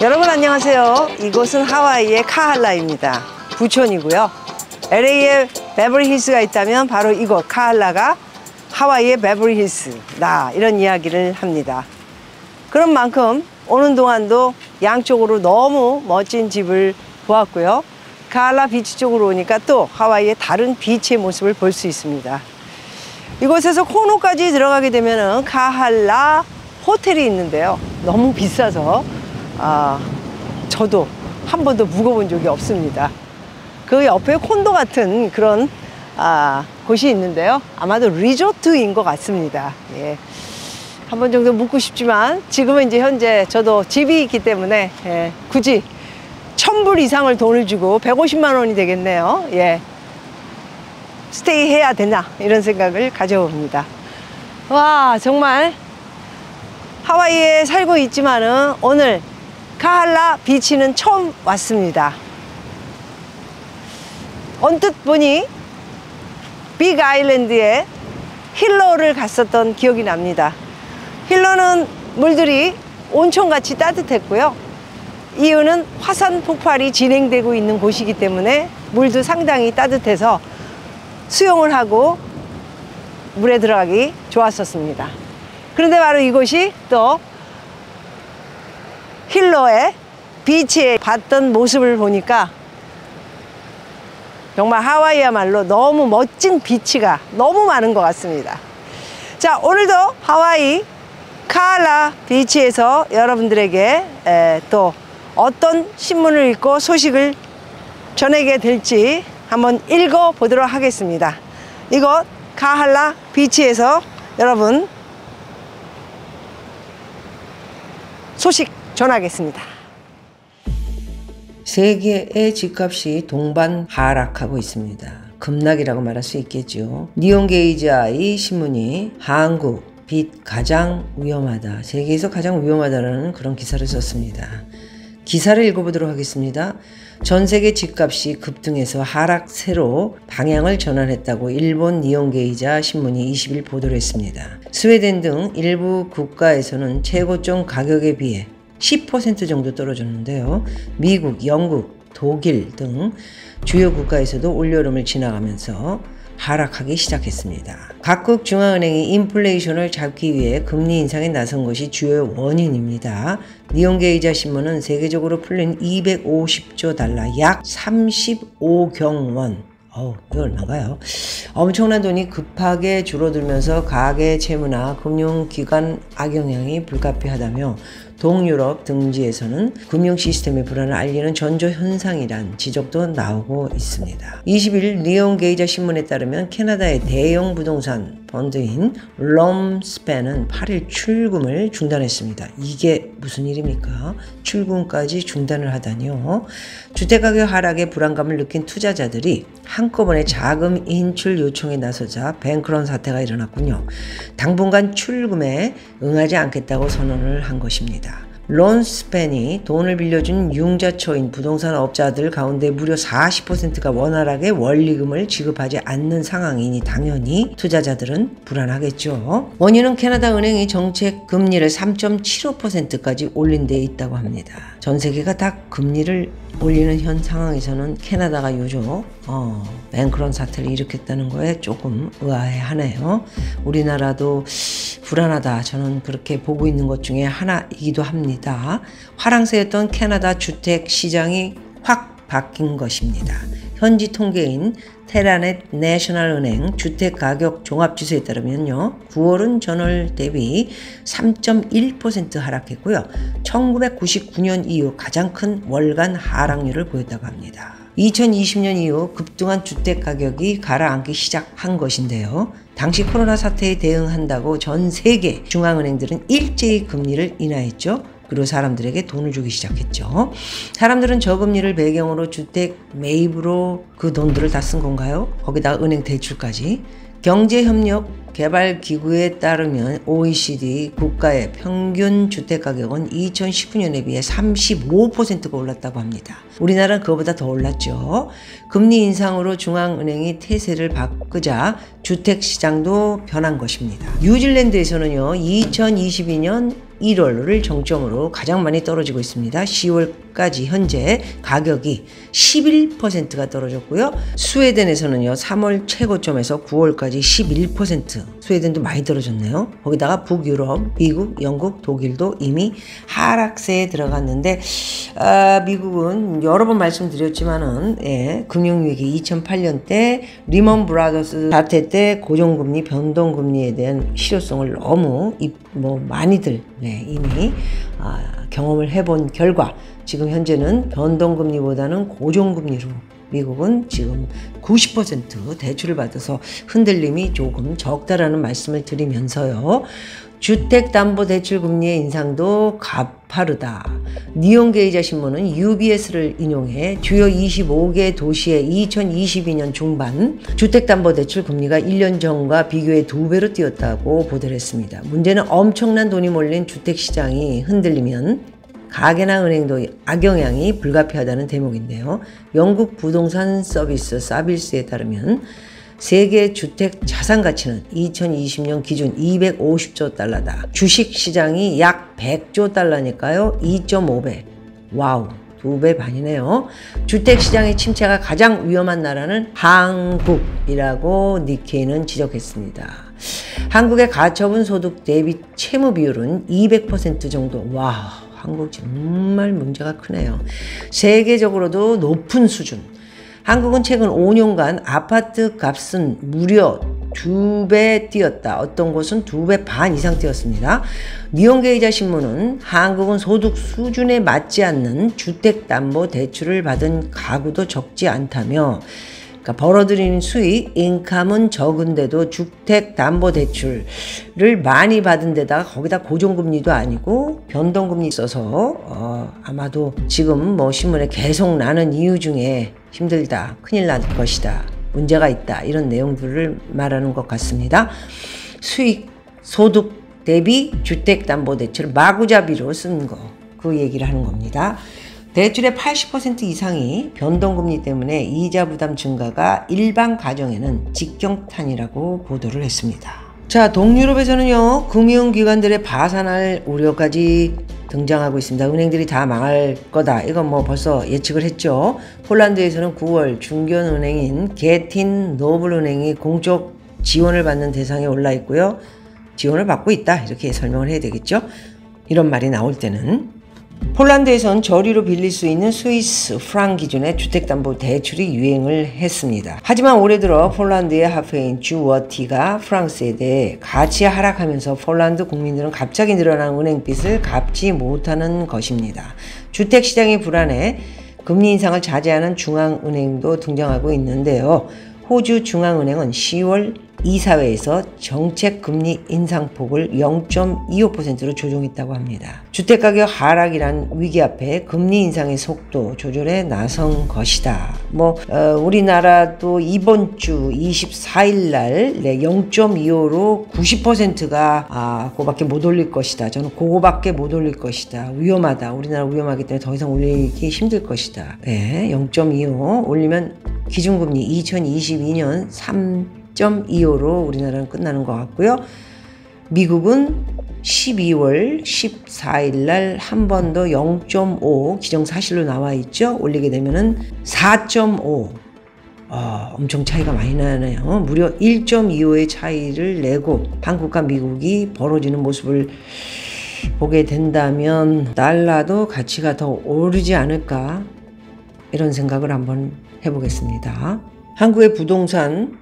여러분 안녕하세요. 이곳은 하와이의 카할라입니다. 부촌이고요. LA에 베버리힐스가 있다면 바로 이곳 카할라가 하와이의 베버리힐스다, 이런 이야기를 합니다. 그런 만큼 오는 동안도 양쪽으로 너무 멋진 집을 보았고요. 카할라 비치 쪽으로 오니까 또 하와이의 다른 비치의 모습을 볼 수 있습니다. 이곳에서 코노까지 들어가게 되면은 카할라 호텔이 있는데요. 너무 비싸서 저도 한 번도 묵어본 적이 없습니다. 그 옆에 콘도 같은 그런 곳이 있는데요. 아마도 리조트인 것 같습니다. 예. 한 번 정도 묵고 싶지만 지금은 이제 현재 저도 집이 있기 때문에 굳이 1,000불 이상을 돈을 주고 150만 원이 되겠네요. 예. 스테이 해야 되나 이런 생각을 가져봅니다. 와, 정말 하와이에 살고 있지만은 오늘 카할라 비치는 처음 왔습니다. 언뜻 보니 빅 아일랜드에 힐러를 갔었던 기억이 납니다. 힐러는 물들이 온천같이 따뜻했고요. 이유는 화산 폭발이 진행되고 있는 곳이기 때문에 물도 상당히 따뜻해서 수영을 하고 물에 들어가기 좋았었습니다. 그런데 바로 이곳이 또 힐러의 비치에 봤던 모습을 보니까 정말 하와이야말로 너무 멋진 비치가 너무 많은 것 같습니다. 자, 오늘도 하와이 카할라 비치에서 여러분들에게 또 어떤 신문을 읽고 소식을 전하게 될지 한번 읽어보도록 하겠습니다. 이곳 카할라 비치에서 여러분 소식 전하겠습니다. 세계의 집값이 동반 하락하고 있습니다. 급락이라고 말할 수 있겠죠. 니혼게이지아이 신문이 한국 빚 가장 위험하다, 세계에서 가장 위험하다라는 그런 기사를 썼습니다. 기사를 읽어보도록 하겠습니다. 전 세계 집값이 급등해서 하락세로 방향을 전환했다고 일본 니혼게이자 신문이 20일 보도를 했습니다. 스웨덴 등 일부 국가에서는 최고점 가격에 비해 10% 정도 떨어졌는데요. 미국, 영국, 독일 등 주요 국가에서도 올여름을 지나가면서 하락하기 시작했습니다. 각국 중앙은행이 인플레이션을 잡기 위해 금리 인상에 나선 것이 주요 원인입니다. 니혼게이자 신문은 세계적으로 풀린 250조 달러, 약 35경 원, 이거 얼마인가요? 엄청난 돈이 급하게 줄어들면서 가계 채무나 금융기관 악영향이 불가피하다며 동유럽 등지에서는 금융 시스템의 불안을 알리는 전조현상이란 지적도 나오고 있습니다. 20일 니혼게이자 신문에 따르면 캐나다의 대형 부동산 펀드인 롬스펜은 8일 출금을 중단했습니다. 이게 무슨 일입니까? 출금까지 중단을 하다니요. 주택가격 하락에 불안감을 느낀 투자자들이 한꺼번에 자금 인출 요청에 나서자 뱅크런 사태가 일어났군요. 당분간 출금에 응하지 않겠다고 선언을 한 것입니다. 론스펜이 돈을 빌려준 융자처인 부동산 업자들 가운데 무려 40%가 원활하게 원리금을 지급하지 않는 상황이니 당연히 투자자들은 불안하겠죠. 원인은 캐나다 은행이 정책 금리를 3.75%까지 올린 데 있다고 합니다. 전 세계가 다 금리를 올리는 현 상황에서는 캐나다가 요즘 뱅크런 사태를 일으켰다는 거에 조금 의아해하네요. 우리나라도 불안하다, 저는 그렇게 보고 있는 것 중에 하나이기도 합니다. 화랑세였던 캐나다 주택 시장이 확 바뀐 것입니다. 현지 통계인 테라넷 내셔널은행 주택가격 종합지수에 따르면요, 9월은 전월 대비 3.1% 하락했고요. 1999년 이후 가장 큰 월간 하락률을 보였다고 합니다. 2020년 이후 급등한 주택가격이 가라앉기 시작한 것인데요. 당시 코로나 사태에 대응한다고 전 세계 중앙은행들은 일제히 금리를 인하했죠. 그리고 사람들에게 돈을 주기 시작했죠. 사람들은 저금리를 배경으로 주택 매입으로 그 돈들을 다 쓴 건가요? 거기다 은행 대출까지. 경제협력개발기구에 따르면 OECD 국가의 평균 주택가격은 2019년에 비해 35%가 올랐다고 합니다. 우리나라는 그거보다 더 올랐죠. 금리 인상으로 중앙은행이 태세를 바꾸자 주택시장도 변한 것입니다. 뉴질랜드에서는요, 2022년 1월을 정점으로 가장 많이 떨어지고 있습니다. 10월까지 현재 가격이 11%가 떨어졌고요. 스웨덴에서는요 3월 최고점에서 9월까지 11%, 스웨덴도 많이 떨어졌네요. 거기다가 북유럽, 미국, 영국, 독일도 이미 하락세에 들어갔는데 미국은 여러 번 말씀드렸지만은 금융위기 2008년 때 리먼 브라더스 사태 때 고정금리, 변동금리에 대한 실효성을 너무 많이들 이미 경험을 해본 결과 지금 현재는 변동금리보다는 고정금리로 미국은 지금 90% 대출을 받아서 흔들림이 조금 적다라는 말씀을 드리면서요. 주택담보대출금리의 인상도 가파르다. 니온게이자 신문은 UBS를 인용해 주요 25개 도시의 2022년 중반 주택담보대출 금리가 1년 전과 비교해 2배로 뛰었다고 보도를 했습니다. 문제는 엄청난 돈이 몰린 주택시장이 흔들리면 가게나 은행도 악영향이 불가피하다는 대목인데요. 영국 부동산 서비스 사빌스에 따르면 세계 주택 자산 가치는 2020년 기준 250조 달러다. 주식 시장이 약 100조 달러니까요. 2.5배. 와우. 2배 반이네요. 주택 시장의 침체가 가장 위험한 나라는 한국이라고 니케이는 지적했습니다. 한국의 가처분 소득 대비 채무 비율은 200% 정도. 와, 한국 정말 문제가 크네요. 세계적으로도 높은 수준. 한국은 최근 5년간 아파트 값은 무려 2배 뛰었다. 어떤 곳은 2배 반 이상 뛰었습니다. 니온게이자 신문은 한국은 소득 수준에 맞지 않는 주택담보대출을 받은 가구도 적지 않다며, 그러니까 벌어들이는 수익, 인컴은 적은데도 주택담보대출을 많이 받은 데다가 거기다 고정금리도 아니고 변동금리 있어서 아마도 지금 신문에 계속 나는 이유 중에 힘들다, 큰일 날 것이다, 문제가 있다, 이런 내용들을 말하는 것 같습니다. 수익, 소득 대비 주택담보대출을 마구잡이로 쓴 거, 그 얘기를 하는 겁니다. 대출의 80% 이상이 변동금리 때문에 이자 부담 증가가 일반 가정에는 직경탄이라고 보도를 했습니다. 자, 동유럽에서는요, 금융기관들의 파산할 우려까지 등장하고 있습니다. 은행들이 다 망할 거다. 이건 벌써 예측을 했죠. 폴란드에서는 9월 중견은행인 게틴 노블은행이 공적 지원을 받는 대상에 올라 있고요. 지원을 받고 있다. 이렇게 설명을 해야 되겠죠. 이런 말이 나올 때는. 폴란드에선 저리로 빌릴 수 있는 스위스 프랑 기준의 주택담보대출이 유행을 했습니다. 하지만 올해 들어 폴란드의 화폐인 주워티가 프랑스에 대해 가치 하락하면서 폴란드 국민들은 갑자기 늘어난 은행빚을 갚지 못하는 것입니다. 주택시장이 불안해 금리 인상을 자제하는 중앙은행도 등장하고 있는데요. 호주 중앙은행은 10월 이사회에서 정책 금리 인상폭을 0.25%로 조정했다고 합니다. 주택가격 하락이란 위기 앞에 금리 인상의 속도 조절에 나선 것이다. 우리나라도 이번 주 24일 날 0.25로 90%가 그거밖에 못 올릴 것이다. 저는 그거밖에 못 올릴 것이다. 위험하다. 우리나라 위험하기 때문에 더 이상 올리기 힘들 것이다. 0.25 올리면 기준금리 2022년 3.25로 우리나라는 끝나는 것 같고요. 미국은 12월 14일 날 한 번 더 0.5 기정사실로 나와 있죠. 올리게 되면은 4.5. 엄청 차이가 많이 나네요. 무려 1.25의 차이를 내고 한국과 미국이 벌어지는 모습을 보게 된다면 달러도 가치가 더 오르지 않을까, 이런 생각을 한번 해보겠습니다. 한국의 부동산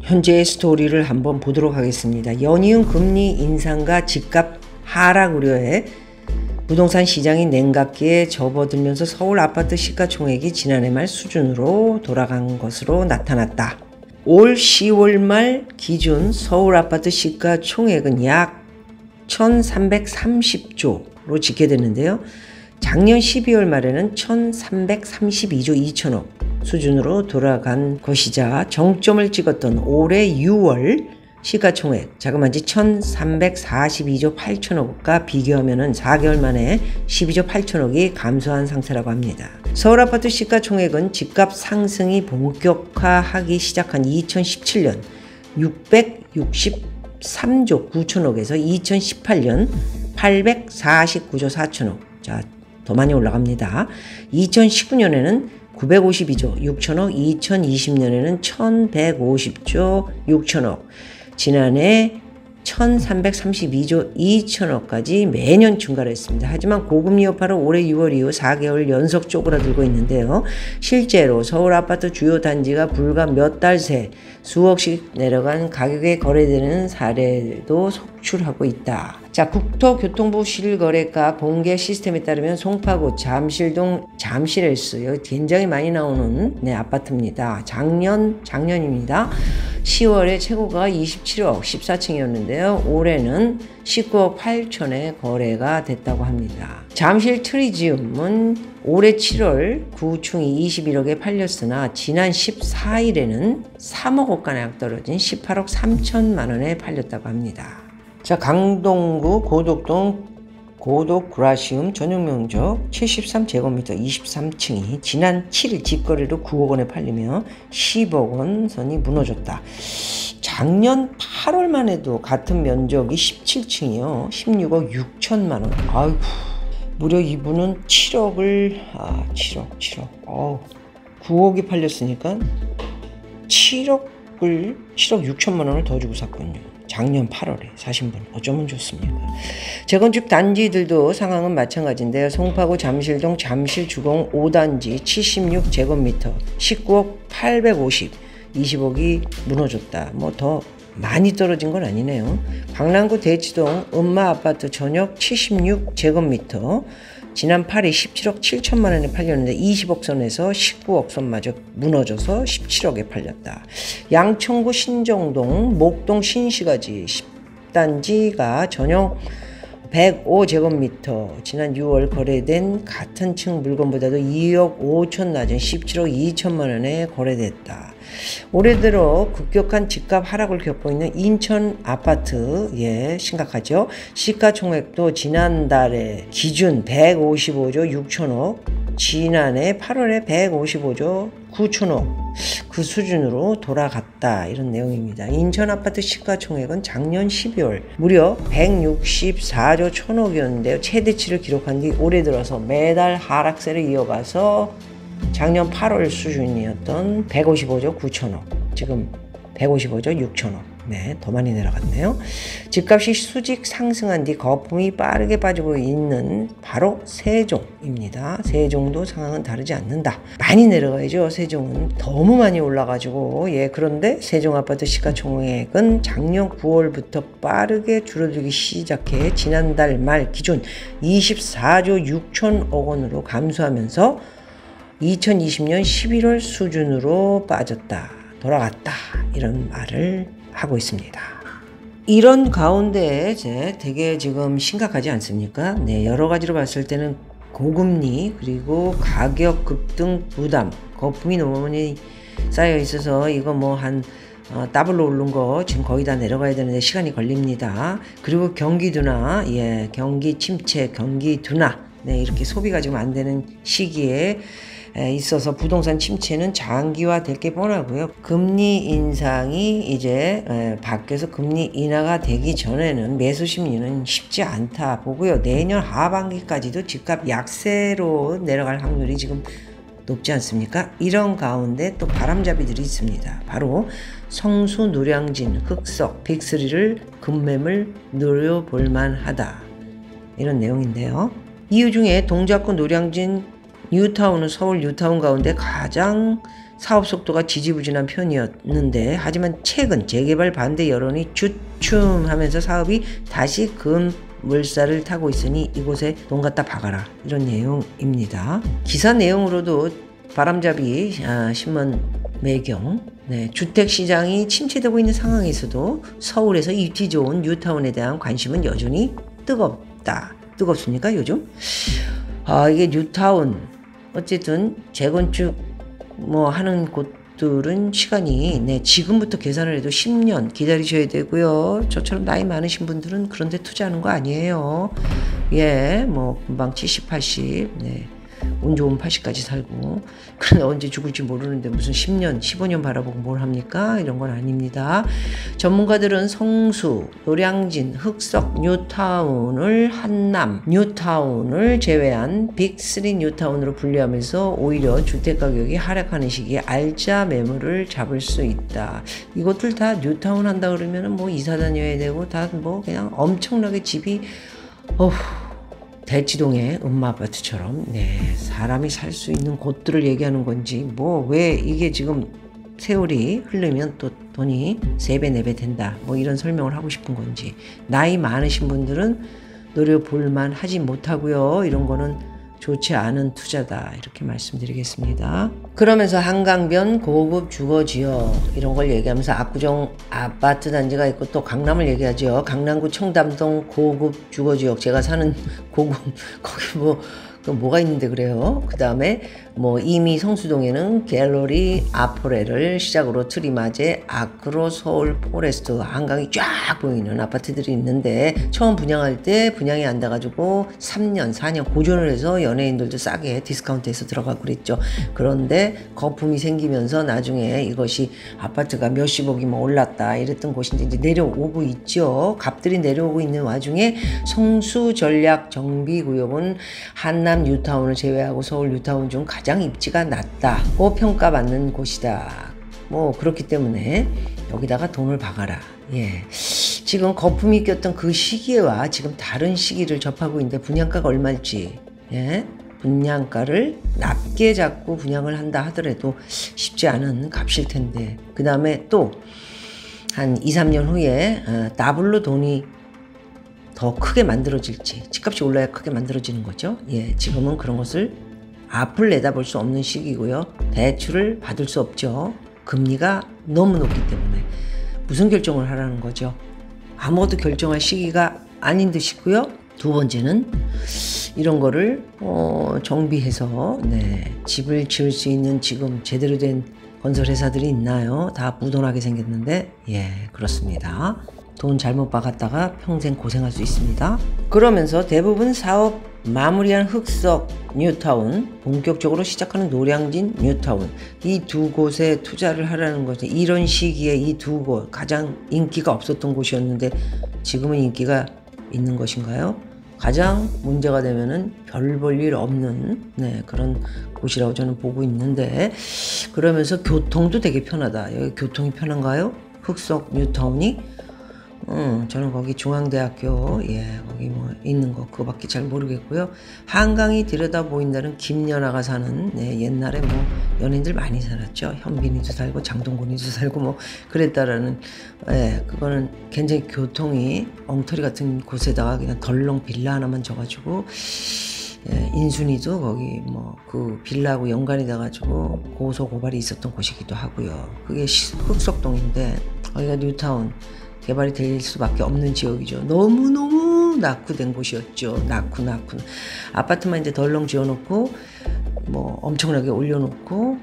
현재의 스토리를 한번 보도록 하겠습니다. 연이은 금리 인상과 집값 하락 우려에 부동산 시장이 냉각기에 접어들면서 서울 아파트 시가총액이 지난해 말 수준으로 돌아간 것으로 나타났다. 올 10월 말 기준 서울 아파트 시가총액은 약 1330조로 집계됐는데요. 작년 12월 말에는 1332조 2천억 수준으로 돌아간 것이자 정점을 찍었던 올해 6월 시가총액 자그마치 1342조 8천억과 비교하면 4개월 만에 12조 8천억이 감소한 상태라고 합니다. 서울 아파트 시가총액은 집값 상승이 본격화하기 시작한 2017년 3조 9천억에서 2018년 849조 4천억. 자, 더 많이 올라갑니다. 2019년에는 952조 6천억, 2020년에는 1150조 6천억, 지난해 1332조 2천억까지 매년 증가를 했습니다. 하지만 고금리 여파로 올해 6월 이후 4개월 연속 쪼그라들고 있는데요. 실제로 서울 아파트 주요 단지가 불과 몇 달 새 수억씩 내려간 가격에 거래되는 사례도 속출하고 있다. 자, 국토교통부 실거래가 공개 시스템에 따르면 송파구 잠실동 잠실헬스, 여기 굉장히 많이 나오는 아파트입니다. 작년입니다. 10월에 최고가 27억 14층이었는데요. 올해는 19억 8천에 거래가 됐다고 합니다. 잠실 트리지움은 올해 7월 9층이 21억에 팔렸으나 지난 14일에는 3억 원가량 떨어진 18억 3천만 원에 팔렸다고 합니다. 자, 강동구 고덕동 고덕그라시움 전용 면적 73제곱미터 23층이 지난 7일 집거래로 9억 원에 팔리며 10억 원 선이 무너졌다. 작년 8월만 해도 같은 면적이 17층이요. 16억 6천만 원. 아이고, 무려 이분은 7억. 9억이 팔렸으니까 7억 6천만 원을 더 주고 샀군요. 작년 8월에 사신 분 어쩌면 좋습니까? 재건축 단지들도 상황은 마찬가지인데요. 송파구 잠실동 잠실주공 5단지 76제곱미터 19억 850, 20억이 무너졌다. 뭐 더 많이 떨어진 건 아니네요. 강남구 대치동 음마아파트 전역 76제곱미터 지난 8일 17억 7천만 원에 팔렸는데 20억 선에서 19억 선마저 무너져서 17억에 팔렸다. 양천구 신정동 목동 신시가지 10단지가 전용 105제곱미터 지난 6월 거래된 같은 층 물건보다도 2억 5천 낮은 17억 2천만 원에 거래됐다. 올해 들어 급격한 집값 하락을 겪고 있는 인천 아파트, 심각하죠. 시가총액도 지난달에 기준 155조 6천억, 지난해 8월에 155조 9천억 그 수준으로 돌아갔다, 이런 내용입니다. 인천 아파트 시가총액은 작년 12월 무려 164조 1천억이었는데요. 최대치를 기록한 뒤 올해 들어서 매달 하락세를 이어가서 작년 8월 수준이었던 155조 9천억, 지금 155조 6천억. 더 많이 내려갔네요. 집값이 수직 상승한 뒤 거품이 빠르게 빠지고 있는 바로 세종입니다. 세종도 상황은 다르지 않는다. 많이 내려가야죠. 세종은 너무 많이 올라가지고. 그런데 세종 아파트 시가총액은 작년 9월부터 빠르게 줄어들기 시작해 지난달 말 기준 24조 6천억 원으로 감소하면서 2020년 11월 수준으로 빠졌다, 돌아갔다, 이런 말을 하고 있습니다. 이런 가운데 되게 지금 심각하지 않습니까? 여러 가지로 봤을 때는 고금리 그리고 가격 급등 부담, 거품이 너무 많이 쌓여 있어서 이거 뭐 한 더블로 오른 거 지금 거의 다 내려가야 되는데 시간이 걸립니다. 그리고 경기 둔화, 경기 침체, 경기 둔화, 이렇게 소비가 지금 안 되는 시기에 있어서 부동산 침체는 장기화될 게 뻔하고요. 금리 인상이 이제 밖에서 금리 인하가 되기 전에는 매수 심리는 쉽지 않다 보고요. 내년 하반기까지도 집값 약세로 내려갈 확률이 지금 높지 않습니까? 이런 가운데 또 바람잡이들이 있습니다. 바로 성수, 노량진, 흑석, 빅3를 급매물 노려볼 만하다, 이런 내용인데요. 이유 중에 동작구, 노량진, 뉴타운은 서울 뉴타운 가운데 가장 사업 속도가 지지부진한 편이었는데, 하지만 최근 재개발 반대 여론이 주춤하면서 사업이 다시 급물살을 타고 있으니 이곳에 돈 갖다 박아라, 이런 내용입니다. 기사 내용으로도 바람잡이 신문 매경, 주택시장이 침체되고 있는 상황에서도 서울에서 입지 좋은 뉴타운에 대한 관심은 여전히 뜨겁다. 뜨겁습니까 요즘? 이게 뉴타운 어쨌든 재건축 하는 곳들은 시간이 지금부터 계산을 해도 10년 기다리셔야 되고요. 저처럼 나이 많으신 분들은 그런 데 투자하는 거 아니에요. 금방 70, 80 운 좋은 80까지 살고. 그런데 언제 죽을지 모르는데 무슨 10년, 15년 바라보고 뭘 합니까? 이런 건 아닙니다. 전문가들은 성수, 노량진, 흑석, 뉴타운을 한남, 뉴타운을 제외한 빅3 뉴타운으로 분류하면서 오히려 주택가격이 하락하는 시기에 알짜 매물을 잡을 수 있다. 이것들 다 뉴타운 한다 그러면 뭐 이사 다녀야 되고 다 뭐 그냥 엄청나게 집이 대치동의 음마아파트처럼 사람이 살 수 있는 곳들을 얘기하는 건지 뭐 왜 이게 지금 세월이 흐르면 또 돈이 3배 4배 된다 뭐 이런 설명을 하고 싶은 건지, 나이 많으신 분들은 노려볼만 하지 못하고요, 이런 거는 좋지 않은 투자다 이렇게 말씀드리겠습니다. 그러면서 한강변 고급 주거지역 이런 걸 얘기하면서 압구정 아파트 단지가 있고 또 강남을 얘기하죠. 강남구 청담동 고급 주거지역, 제가 사는 고급 거기 뭐가 있는데 그래요. 그 다음에 뭐 이미 성수동에는 갤러리 아포레를 시작으로 트리마제, 아크로, 서울 포레스트, 한강이 쫙 보이는 아파트들이 있는데 처음 분양할 때 분양이 안 돼가지고 3년 4년 고전을 해서 연예인들도 싸게 디스카운트해서 들어가고 그랬죠. 그런데 거품이 생기면서 나중에 이것이 아파트가 몇십억이 뭐 올랐다 이랬던 곳인데 이제 내려오고 있죠. 값들이 내려오고 있는 와중에 성수 전략 정비구역은 한남 뉴타운을 제외하고 서울 뉴타운 중 가장 입지가 낮다고 평가받는 곳이다. 뭐 그렇기 때문에 여기다가 돈을 박아라. 지금 거품이 꼈던 그 시기와 지금 다른 시기를 접하고 있는데 분양가가 얼마일지, 분양가를 낮게 잡고 분양을 한다 하더라도 쉽지 않은 값일 텐데, 그 다음에 또 한 2, 3년 후에 더블로 돈이 더 크게 만들어질지, 집값이 올라야 크게 만들어지는 거죠. 지금은 그런 것을 앞을 내다볼 수 없는 시기고요. 대출을 받을 수 없죠. 금리가 너무 높기 때문에. 무슨 결정을 하라는 거죠? 아무것도 결정할 시기가 아닌 듯이고요. 두 번째는 이런 거를 정비해서 집을 지을 수 있는 지금 제대로 된 건설회사들이 있나요? 다 무던하게 생겼는데 그렇습니다. 돈 잘못 박았다가 평생 고생할 수 있습니다. 그러면서 대부분 사업 마무리한 흑석 뉴타운, 본격적으로 시작하는 노량진 뉴타운, 이 두 곳에 투자를 하라는 거죠. 이런 시기에 이 두 곳 가장 인기가 없었던 곳이었는데 지금은 인기가 있는 것인가요? 가장 문제가 되면은 별 볼 일 없는 그런 곳이라고 저는 보고 있는데, 그러면서 교통도 되게 편하다. 여기 교통이 편한가요? 흑석 뉴타운이? 저는 거기 중앙대학교 거기 뭐 있는 거 그거밖에 잘 모르겠고요. 한강이 들여다 보인다는 김연아가 사는 옛날에 뭐 연예인들 많이 살았죠. 현빈이도 살고 장동건이도 살고 뭐 그랬다라는, 그거는 굉장히 교통이 엉터리 같은 곳에다가 그냥 덜렁 빌라 하나만 져가지고 인순이도 거기 뭐 그 빌라하고 연관이 돼가지고 고소 고발이 있었던 곳이기도 하고요. 그게 흑석동인데 거기가 뉴타운 개발이 될 수밖에 없는 지역이죠. 너무너무 낙후된 곳이었죠. 낙후. 아파트만 이제 덜렁 지어놓고 뭐 엄청나게 올려놓고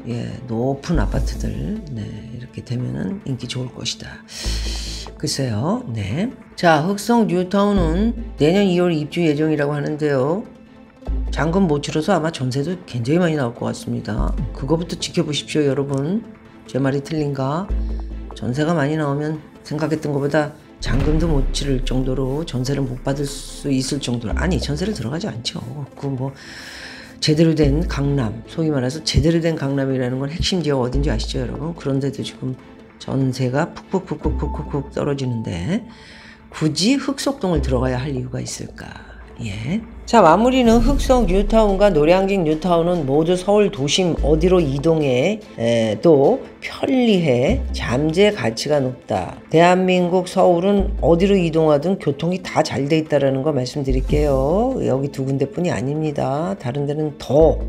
높은 아파트들 이렇게 되면은 인기 좋을 것이다. 글쎄요. 자, 흑석 뉴타운은 내년 2월 입주 예정이라고 하는데요. 잔금 못 치러서 아마 전세도 굉장히 많이 나올 것 같습니다. 그거부터 지켜보십시오, 여러분. 제 말이 틀린가? 전세가 많이 나오면 생각했던 것보다 잔금도 못 치를 정도로 전세를 못 받을 수 있을 정도로, 아니 전세를 들어가지 않죠. 그 뭐 제대로 된 강남, 소위 말해서 제대로 된 강남이라는 건 핵심 지역 어딘지 아시죠, 여러분? 그런데도 지금 전세가 푹푹 떨어지는데 굳이 흑석동을 들어가야 할 이유가 있을까? 자, 마무리는 흑석 뉴타운과 노량진 뉴타운은 모두 서울 도심 어디로 이동해 또 편리해, 잠재 가치가 높다. 대한민국 서울은 어디로 이동하든 교통이 다 잘 돼 있다는 거 말씀드릴게요. 여기 두 군데뿐이 아닙니다. 다른 데는 더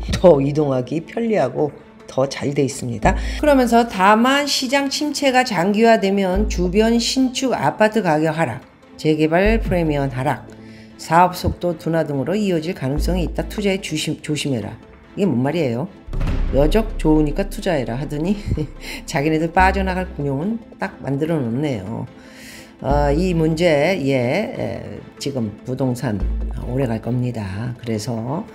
이동하기 편리하고 더 잘 돼 있습니다. 그러면서 다만 시장 침체가 장기화되면 주변 신축 아파트 가격 하락, 재개발 프리미엄 하락, 사업 속도 둔화 등으로 이어질 가능성이 있다. 투자에 조심해라. 이게 뭔 말이에요? 여적 좋으니까 투자해라 하더니 자기네들 빠져나갈 군용은 딱 만들어 놓네요. 이 문제 지금 부동산 오래 갈 겁니다. 그래서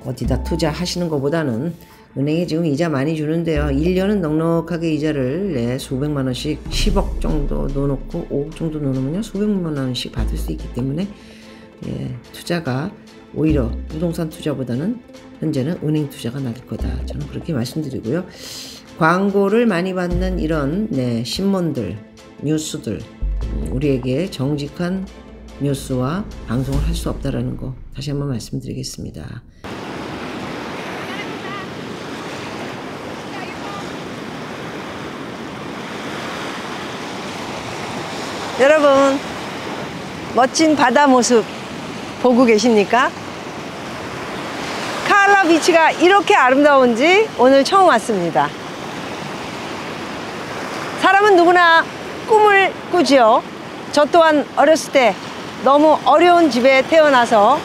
어디다 투자하시는 것보다는 은행이 지금 이자 많이 주는데요. 1년은 넉넉하게 이자를 수백만 원씩 10억 정도 넣어놓고 5억 정도 넣어놓으면 수백만 원씩 받을 수 있기 때문에 투자가 오히려 부동산 투자보다는 현재는 은행 투자가 나을 거다. 저는 그렇게 말씀드리고요. 광고를 많이 받는 이런 신문들, 뉴스들 우리에게 정직한 뉴스와 방송을 할 수 없다라는 거 다시 한번 말씀드리겠습니다. 여러분, 멋진 바다 모습 보고 계십니까? 카알라 비치가 이렇게 아름다운지 오늘 처음 왔습니다. 사람은 누구나 꿈을 꾸지요. 저 또한 어렸을 때 너무 어려운 집에 태어나서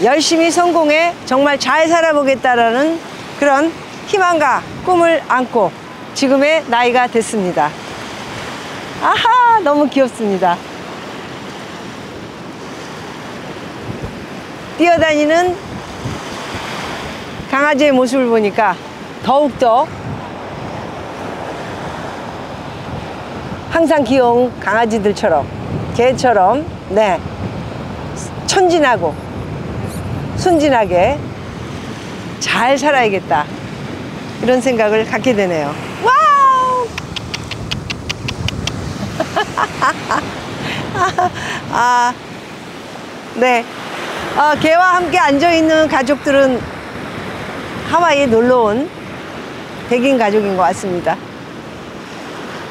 열심히 성공해 정말 잘 살아보겠다라는 그런 희망과 꿈을 안고 지금의 나이가 됐습니다. 아하, 너무 귀엽습니다. 뛰어다니는 강아지의 모습을 보니까 더욱더 항상 귀여운 강아지들처럼, 개처럼 천진하고 순진하게 잘 살아야겠다, 이런 생각을 갖게 되네요. 와우! 개와 함께 앉아있는 가족들은 하와이에 놀러온 백인 가족인 것 같습니다.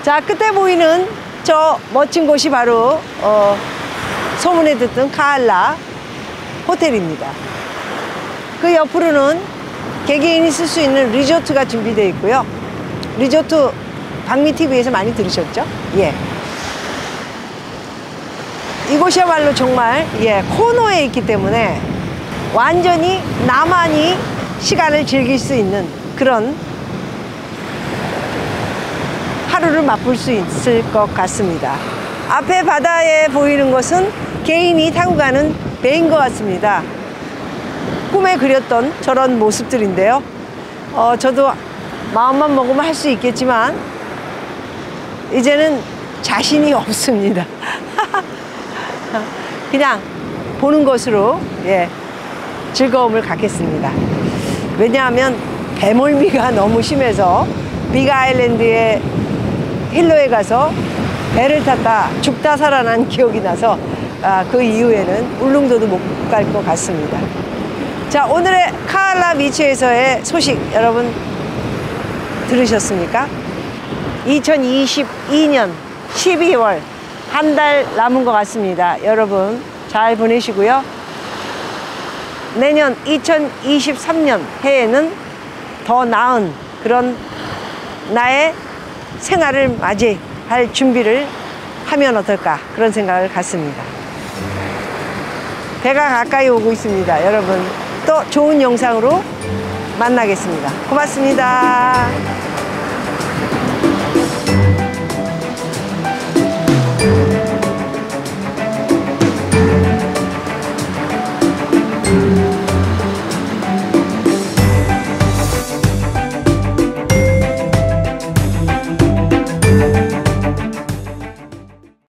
자, 끝에 보이는 저 멋진 곳이 바로 소문에 듣던 카알라 호텔입니다. 그 옆으로는 개개인이 쓸 수 있는 리조트가 준비되어 있고요. 리조트 박미TV에서 많이 들으셨죠? 예. 이곳이야말로 정말 코너에 있기 때문에 완전히 나만이 시간을 즐길 수 있는 그런 하루를 맛볼 수 있을 것 같습니다. 앞에 바다에 보이는 것은 개인이 타고 가는 배인 것 같습니다. 꿈에 그렸던 저런 모습들인데요. 저도 마음만 먹으면 할 수 있겠지만 이제는 자신이 없습니다. 그냥 보는 것으로 즐거움을 갖겠습니다. 왜냐하면 배멀미가 너무 심해서 빅 아일랜드의 힐러에 가서 배를 탔다 죽다 살아난 기억이 나서 그 이후에는 울릉도도 못 갈 것 같습니다. 자, 오늘의 카알라 비치에서의 소식 여러분 들으셨습니까? 2022년 12월 한 달 남은 것 같습니다. 여러분 잘 보내시고요. 내년 2023년 해에는 더 나은 그런 나의 생활을 맞이할 준비를 하면 어떨까, 그런 생각을 갖습니다. 배가 가까이 오고 있습니다. 여러분 또 좋은 영상으로 만나겠습니다. 고맙습니다.